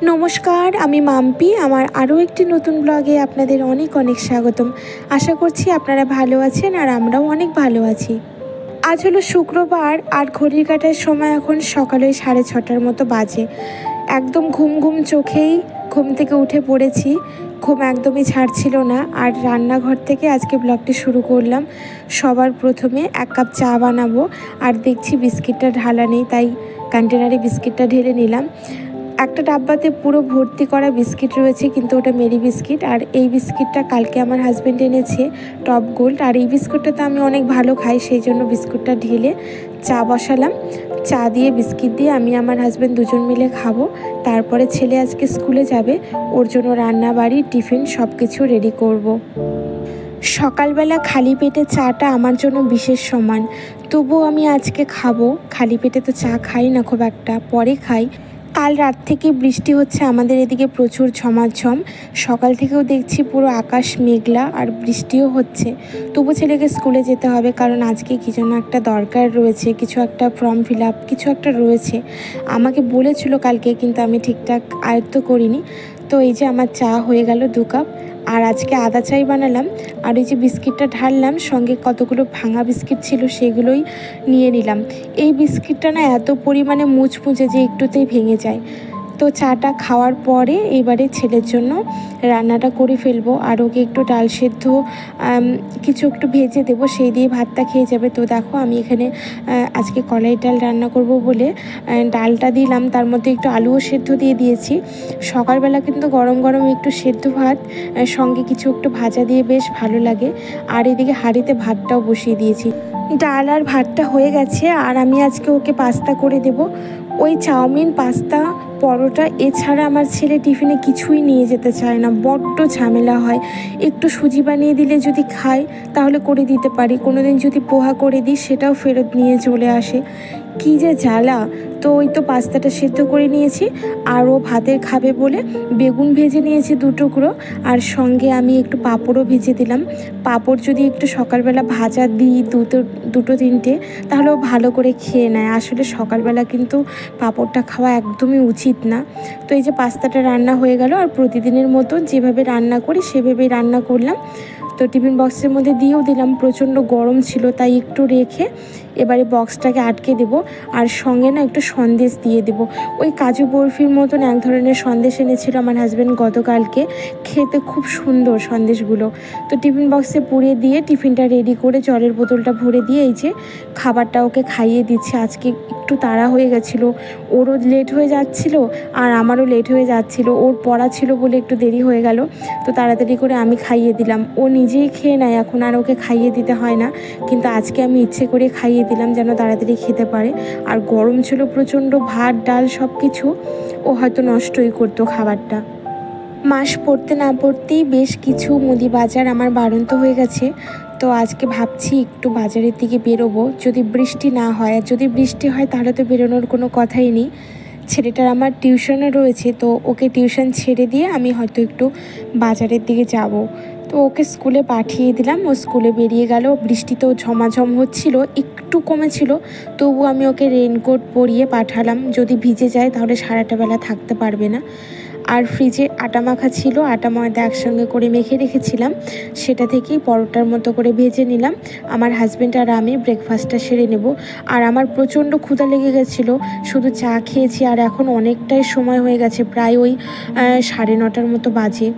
নমস্কার, আমি মাম্পি। আমার আরও একটি নতুন ব্লগে আপনাদের অনেক অনেক স্বাগতম। আশা করছি আপনারা ভালো আছেন আর আমরাও অনেক ভালো আছি। আজ হলো শুক্রবার আর ঘড়ির কাঁটার সময় এখন সকালে 6:30টার মতো বাজে। একদম ঘুম ঘুম চোখেই ঘুম থেকে উঠে পড়েছি। ঘুম একদমই ছাড়ছিল না। আর রান্নাঘর থেকে আজকে ব্লগটি শুরু করলাম। সবার প্রথমে 1 কাপ চা বানাবো আর দেখছি বিস্কিটটা ঢালা নেই, তাই কন্টেনারে বিস্কিটটা ঢেলে নিলাম। একটা ডাব্বাতে পুরো ভর্তি করা বিস্কিট রয়েছে, কিন্তু ওটা মেরি বিস্কিট। আর এই বিস্কিটটা কালকে আমার হাজব্যান্ড এনেছে, টপ গোল্ড। আর এই বিস্কুটটা তো আমি অনেক ভালো খাই, সেই জন্য বিস্কুটটা ঢেলে চা বসালাম। চা দিয়ে বিস্কিট দিয়ে আমি আমার হাজব্যান্ড দুজন মিলে খাবো। তারপরে ছেলে আজকে স্কুলে যাবে, ওর জন্য রান্না বাড়ি টিফিন সব কিছু রেডি করব। সকালবেলা খালি পেটে চাটা আমার জন্য বিশেষ সম্মান, তবুও আমি আজকে খাবো। খালি পেটে তো চা খাই না খুব একটা, পরে খাই। কাল রাত থেকে বৃষ্টি হচ্ছে আমাদের এদিকে প্রচুর ঝমাঝম। সকাল থেকেও দেখছি পুরো আকাশ মেঘলা আর বৃষ্টিও হচ্ছে। তবু ছেলেকে স্কুলে যেতে হবে, কারণ আজকে কী যেন একটা দরকার রয়েছে, কিছু একটা ফর্ম ফিল আপ কিছু একটা রয়েছে। আমাকে বলেছিল কালকে, কিন্তু আমি ঠিকঠাক আয়ত্ত করিনি। তো এই যে আমার চা হয়ে গেল 2 কাপ। আর আজকে আদা চাই বানালাম। আর এই যে বিস্কিটটা ঢাললাম, সঙ্গে কতগুলো ভাঙা বিস্কিট ছিল সেগুলোই নিয়ে নিলাম। এই বিস্কিটটা না এত পরিমাণে মুচমুচে যে একটুতেই ভেঙে যায়। তো চাটা খাওয়ার পরে এবারে ছেলের জন্য রান্নাটা করে ফেলবো। আর ওকে একটু ডাল সেদ্ধ কিছু একটু ভেজে দেবো, সেই দিয়ে ভাতটা খেয়ে যাবে। তো দেখো আমি এখানে আজকে কলাই ডাল রান্না করব বলে ডালটা দিলাম, তার মধ্যে একটু আলুও সেদ্ধ দিয়ে দিয়েছি। সকালবেলা কিন্তু গরম গরম একটু সেদ্ধ ভাত সঙ্গে কিছু একটু ভাজা দিয়ে বেশ ভালো লাগে। আর এদিকে হাঁড়িতে ভাতটাও বসিয়ে দিয়েছি। ডাল আর ভাতটা হয়ে গেছে। আর আমি আজকে ওকে পাস্তা করে দেব। ওই চাউমিন, পাস্তা, পরোটা এছাড়া আমার ছেলে টিফিনে কিছুই নিয়ে যেতে চায় না, বড্ড ঝামেলা হয়। একটু সুজি বানিয়ে দিলে যদি খায় তাহলে করে দিতে পারি, কোনো দিন যদি পোহা করে দিই সেটাও ফেরত নিয়ে চলে আসে। কী যে জ্বালা। তো ওই তো পাস্তাটা সেদ্ধ করে নিয়েছি। আর ও ভাতের খাবে বলে বেগুন ভেজে নিয়েছি 2 টুকরো। আর সঙ্গে আমি একটু পাঁপড়ও ভেজে দিলাম। পাঁপড় যদি একটু সকালবেলা ভাজা দিই দুটো তিনটে, তাহলে ও ভালো করে খেয়ে নেয়। আসলে সকালবেলা কিন্তু পাঁপড়টা খাওয়া একদমই উচিত না। তো এই যে পাস্তাটা রান্না হয়ে গেল। আর প্রতিদিনের মতন যেভাবে রান্না করি সেভাবেই রান্না করলাম। তো টিফিন বক্সের মধ্যে দিয়েও দিলাম, প্রচণ্ড গরম ছিল তাই একটু রেখে এবারে বক্সটাকে আটকে দেব। আর সঙ্গে না একটু সন্দেশ দিয়ে দেব। ওই কাজু বরফির মতন এক ধরনের সন্দেশ এনেছিল আমার হাজব্যান্ড গতকালকে, খেতে খুব সুন্দর সন্দেশগুলো। তো টিফিন বক্সে পুড়ে দিয়ে টিফিনটা রেডি করে জলের বোতলটা ভরে দিয়ে এই যে খাবারটা ওকে খাইয়ে দিচ্ছি। আজকে একটু তাড়া হয়ে গেছিলো, ওরও লেট হয়ে যাচ্ছিল আর আমারও লেট হয়ে যাচ্ছিল। ওর পড়া ছিল বলে একটু দেরি হয়ে গেল, তো তাড়াতাড়ি করে আমি খাইয়ে দিলাম। ও নিজেই খেয়ে নেয় এখন, আর ওকে খাইয়ে দিতে হয় না। কিন্তু আজকে আমি ইচ্ছে করে খাইয়ে দিলাম যেন তাড়াতাড়ি খেতে পারে। আর গরম ছিল প্রচণ্ড, ভাত ডাল সব কিছু, ও হয়তো নষ্টই করতো খাবারটা। মাস পড়তে না পড়তেই বেশ কিছু মুদি বাজার আমার বাড়ন্ত হয়ে গেছে। তো আজকে ভাবছি একটু বাজারের দিকে বেরোবো, যদি বৃষ্টি না হয়। আর যদি বৃষ্টি হয় তাহলে তো বেরোনোর কোনো কথাই নেই। ছেলেটার আমার টিউশনও রয়েছে, তো ওকে টিউশন ছেড়ে দিয়ে আমি হয়তো একটু বাজারের দিকে যাব। তো ওকে স্কুলে পাঠিয়ে দিলাম, ও স্কুলে বেরিয়ে গেল। বৃষ্টিতেও ঝমাঝম হচ্ছিল, একটু কমেছিল, তবু আমি ওকে রেনকোট পরিয়ে পাঠালাম। যদি ভিজে যায় তাহলে সারাটা বেলা থাকতে পারবে না। আর ফ্রিজে আটা মাখা ছিল, আটা ময়দা একসঙ্গে করে মেখে রেখেছিলাম, সেটা থেকেই পরোটার মতো করে ভেজে নিলাম। আমার হাজব্যান্ড আর আমি ব্রেকফাস্টটা সেরে নেব। আর আমার প্রচণ্ড ক্ষুধা লেগে গেছিলো, শুধু চা খেয়েছি। আর এখন অনেকটাই সময় হয়ে গেছে, প্রায় ওই 9:30টার মতো বাজে।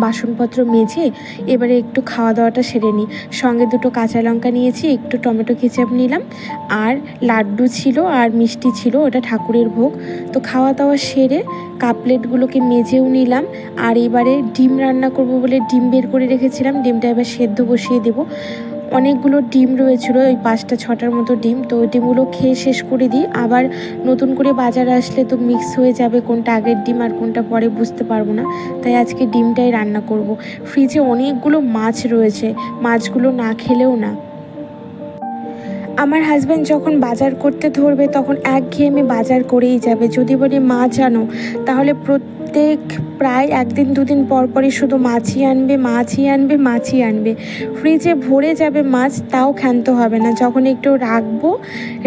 বাসনপত্র মেজে এবারে একটু খাওয়া দাওয়াটা সেরে নিই। সঙ্গে 2টো কাঁচা লঙ্কা নিয়েছি, একটু টমেটো কেচাপ নিলাম, আর লাড্ডু ছিল আর মিষ্টি ছিল, ওটা ঠাকুরের ভোগ। তো খাওয়া দাওয়া সেরে কাপলেটগুলোকে মেজেও নিলাম। আর এবারে ডিম রান্না করব বলে ডিম বের করে রেখেছিলাম, ডিমটা এবার সেদ্ধ বসিয়ে দেব। অনেকগুলো ডিম রয়েছিলো, ওই 5টা 6টার মতো ডিম। তো ওই ডিমগুলো খেয়ে শেষ করে দিই। আবার নতুন করে বাজার আসলে তো মিক্স হয়ে যাবে, কোনটা আগের ডিম আর কোনটা পরে বুঝতে পারবো না। তাই আজকে ডিমটাই রান্না করব। ফ্রিজে অনেকগুলো মাছ রয়েছে, মাছগুলো না খেলেও না। আমার হাজব্যান্ড যখন বাজার করতে ধরবে তখন একঘেয়েমি বাজার করেই যাবে। যদি বলি মাছ আনো, তাহলে বাড়িতে প্রায় একদিন দুদিন পর পরই শুধু মাছই আনবে, মাছই আনবে, মাছই আনবে। ফ্রিজে ভরে যাবে মাছ, তাও ক্ষান্ত হবে না। যখন একটু রাখবো,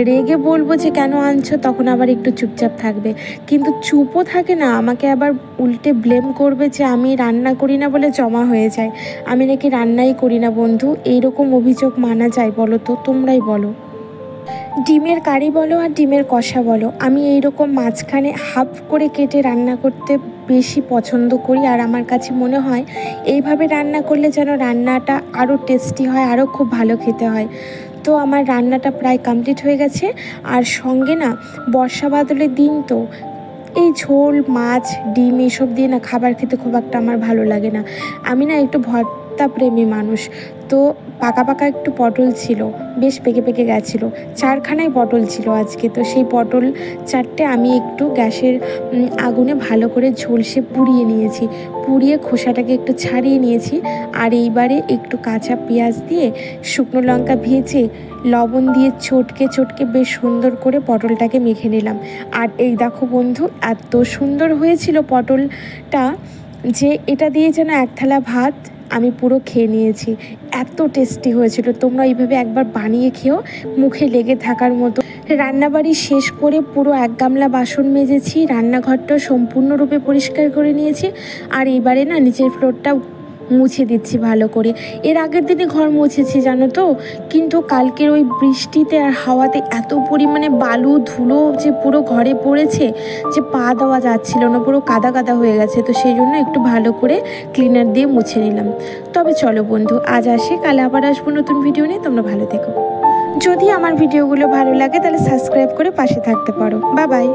রেগে বলবো যে কেন আনছো, তখন আবার একটু চুপচাপ থাকবে। কিন্তু চুপও থাকে না, আমাকে আবার উল্টে ব্লেম করবে যে আমি রান্না করি না বলে জমা হয়ে যায়। আমি নাকি রান্নাই করি না বন্ধু। এইরকম অভিযোগ মানা যায় বলো তো? তোমরাই বলো। ডিমের কারি বলো আর ডিমের কষা বলো, আমি এইরকম মাঝখানে হাফ করে কেটে রান্না করতে বেশি পছন্দ করি। আর আমার কাছে মনে হয় এইভাবে রান্না করলে যেন রান্নাটা আরও টেস্টি হয়, আরও খুব ভালো খেতে হয়। তো আমার রান্নাটা প্রায় কমপ্লিট হয়ে গেছে। আর সঙ্গে না, বর্ষা বাদলের দিন তো, এই ঝোল মাছ ডিম এসব দিয়ে না খাবার খেতে খুব একটা আমার ভালো লাগে না। আমি না একটু ভর্তা প্রেমী মানুষ। তো পাকা পাকা একটু পটল ছিল, বেশ পেকে পেকে গেছিলো। 4খানাই পটল ছিল আজকে। তো সেই পটল 4টে আমি একটু গ্যাসের আগুনে ভালো করে ঝলসে পুড়িয়ে নিয়েছি, পুড়িয়ে খোসাটাকে একটু ছাড়িয়ে নিয়েছি। আর এইবারে একটু কাঁচা পেঁয়াজ দিয়ে শুকনো লঙ্কা ভেজে লবণ দিয়ে চটকে চটকে বেশ সুন্দর করে পটলটাকে মেখে নিলাম। আর এই দেখো বন্ধু, এত সুন্দর হয়েছিল পটলটা যে এটা দিয়ে যেন এক থালা ভাত আমি পুরো খেয়ে নিয়েছি। এত টেস্টি হয়েছিল। তোমরা এইভাবে একবার বানিয়ে খেও, মুখে লেগে থাকার মতো। রান্নাবাড়ি শেষ করে পুরো 1 গামলা বাসন মেজেছি, রান্নাঘরটা সম্পূর্ণরূপে পরিষ্কার করে নিয়েছি। আর এবারে না নিচের ফ্লোরটা মুছে দিচ্ছি ভালো করে। এর আগের দিনে ঘর মুছেছি জানো তো, কিন্তু কালকের ওই বৃষ্টিতে আর হাওয়াতে এত পরিমাণে বালু ধুলো যে পুরো ঘরে পড়েছে যে পা দেওয়া যাচ্ছিল না, পুরো কাদা কাদা হয়ে গেছে। তো সেই জন্য একটু ভালো করে ক্লিনার দিয়ে মুছে নিলাম। তবে চলো বন্ধু, আজ আসি, কাল আবার আসবো নতুন ভিডিও নিয়ে। তোমরা ভালো থেকো। যদি আমার ভিডিওগুলো ভালো লাগে তাহলে সাবস্ক্রাইব করে পাশে থাকতে পারো। Bye bye.